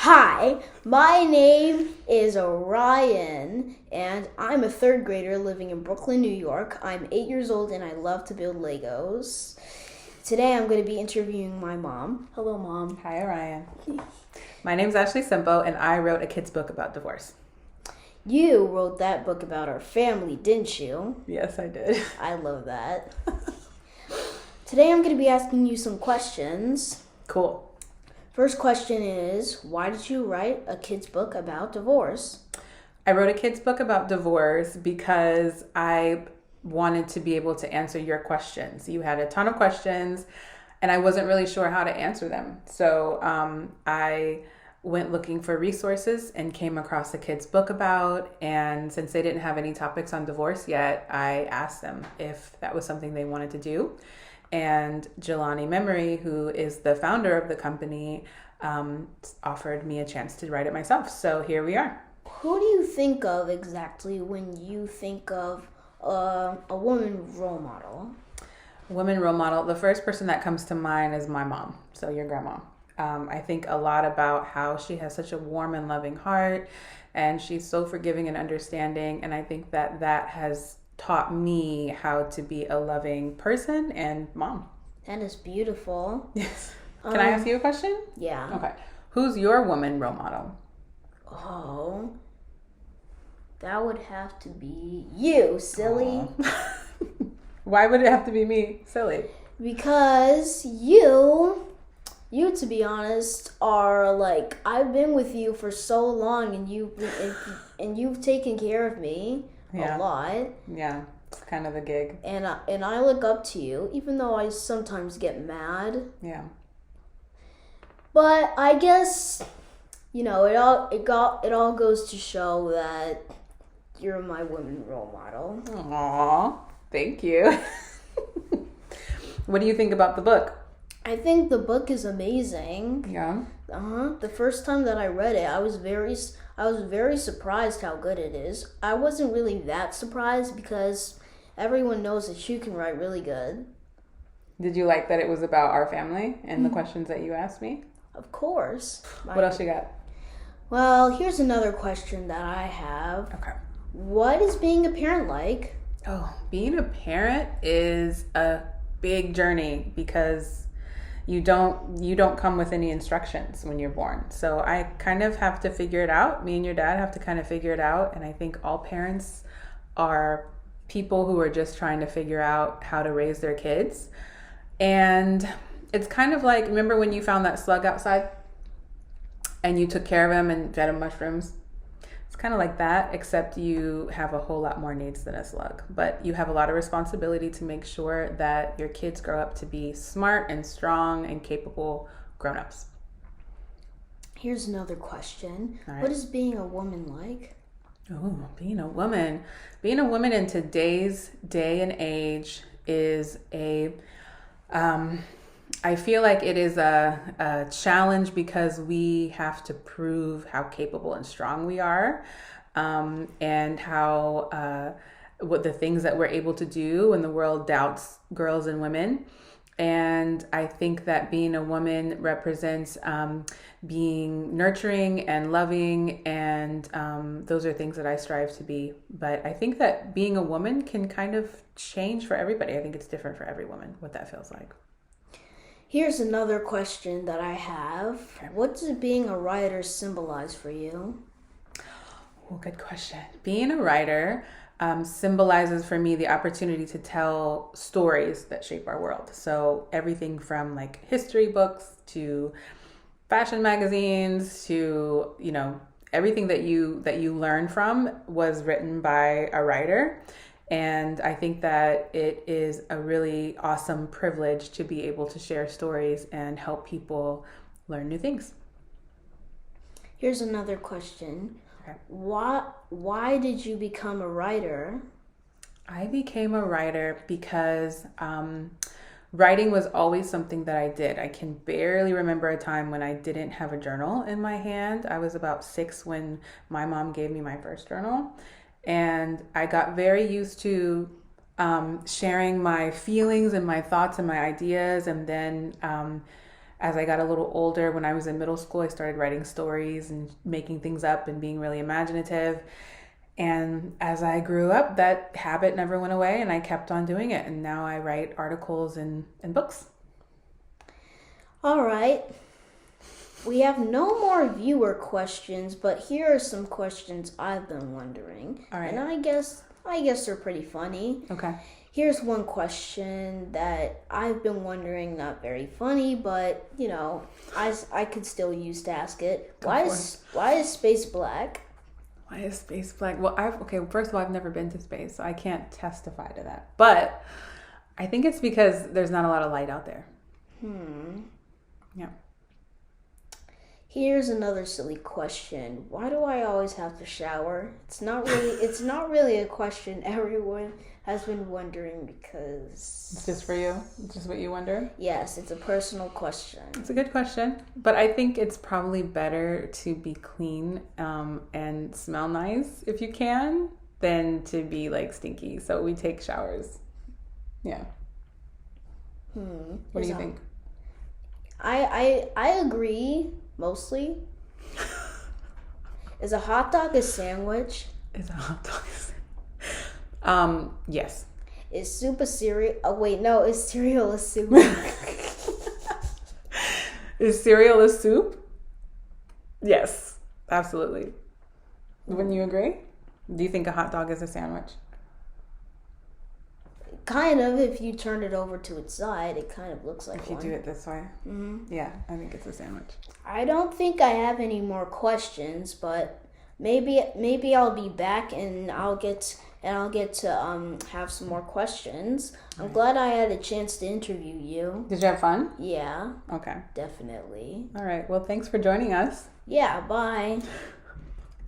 Hi, my name is Ryan, and I'm a third grader living in Brooklyn, New York. I'm 8 years old, and I love to build Legos. Today, I'm going to be interviewing my mom. Hello, Mom. Hi, Ryan. My name's Ashley Simpo, and I wrote a kid's book about divorce. You wrote that book about our family, didn't you? Yes, I did. I love that. Today, I'm going to be asking you some questions. Cool. First question is, why did you write a kid's book about divorce? I wrote a kid's book about divorce because I wanted to be able to answer your questions. You had a ton of questions, and I wasn't really sure how to answer them. So I went looking for resources and came across a kid's book and since they didn't have any topics on divorce yet, I asked them if that was something they wanted to do. And Jelani Memory, who is the founder of the company, offered me a chance to write it myself. So here we are. Who do you think of exactly when you think of a woman role model? Woman role model. The first person that comes to mind is my mom. So your grandma. I think a lot about how she has such a warm and loving heart, and she's so forgiving and understanding. And I think that has taught me how to be a loving person and mom. That is beautiful. Yes. Can I ask you a question? Yeah. Okay. Who's your woman role model? Oh, that would have to be you, silly. Why would it have to be me, silly? Because you, to be honest, are like, I've been with you for so long, and you've taken care of me. Yeah. A lot. Yeah, it's kind of the gig. And I look up to you, even though I sometimes get mad. Yeah. But I guess, it all goes to show that you're my woman role model. Aww, thank you. What do you think about the book? I think the book is amazing. Yeah. The first time that I read it, I was very surprised how good it is. I wasn't really that surprised because everyone knows that you can write really good. Did you like that it was about our family and the questions that you asked me? Of course. What else you got? Well, here's another question that I have. Okay. What is being a parent like? Oh, being a parent is a big journey because you don't come with any instructions when you're born. So I kind of have to figure it out. Me and your dad have to kind of figure it out. And I think all parents are people who are just trying to figure out how to raise their kids. And it's kind of like, remember when you found that slug outside and you took care of him and fed him mushrooms? It's kind of like that, except you have a whole lot more needs than a slug. But you have a lot of responsibility to make sure that your kids grow up to be smart and strong and capable grown-ups. Here's another question. All right. What is being a woman like? Oh, being a woman. Being a woman in today's day and age is I feel like it is a challenge because we have to prove how capable and strong we are, and how what the things that we're able to do when the world doubts girls and women. And I think that being a woman represents being nurturing and loving, and those are things that I strive to be. But I think that being a woman can kind of change for everybody. I think it's different for every woman, what that feels like. Here's another question that I have. Okay. What does being a writer symbolize for you? Oh, good question. Being a writer symbolizes for me the opportunity to tell stories that shape our world. So everything from like history books to fashion magazines to, everything that you learn from was written by a writer. And I think that it is a really awesome privilege to be able to share stories and help people learn new things. Here's another question. Okay. Why did you become a writer? I became a writer because writing was always something that I did. I can barely remember a time when I didn't have a journal in my hand. I was about 6 when my mom gave me my first journal. And I got very used to sharing my feelings and my thoughts and my ideas. And then as I got a little older, when I was in middle school, I started writing stories and making things up and being really imaginative. And as I grew up, that habit never went away, and I kept on doing it. And now I write articles and books. All right. We have no more viewer questions, but here are some questions I've been wondering. All right. And I guess they're pretty funny. Okay. Here's one question that I've been wondering, not very funny, but I could still use to ask it. Why is space black? Why is space black? Well, first of all, I've never been to space, so I can't testify to that. But I think it's because there's not a lot of light out there. Yeah. Here's another silly question. Why do I always have to shower? It's not really a question everyone has been wondering because It's just for you? It's just what you wonder? yes, it's a personal question. It's a good question. But I think it's probably better to be clean and smell nice if you can than to be like stinky. So we take showers. Yeah. What do you think? I agree mostly. Is a hot dog a sandwich? Is a hot dog? Yes. Is soup a cereal? Oh wait, no. Is cereal a soup? Is cereal a soup? Yes, absolutely. Wouldn't you agree? Do you think a hot dog is a sandwich? Kind of. If you turn it over to its side, it kind of looks like If you one. do it this way? Yeah, I think it's a sandwich. I don't think I have any more questions, but maybe I'll be back and I'll get to have some more questions. I'm glad I had a chance to interview you. Did you have fun? Yeah, Okay. definitely. All right. Well, thanks for joining us. Yeah, bye.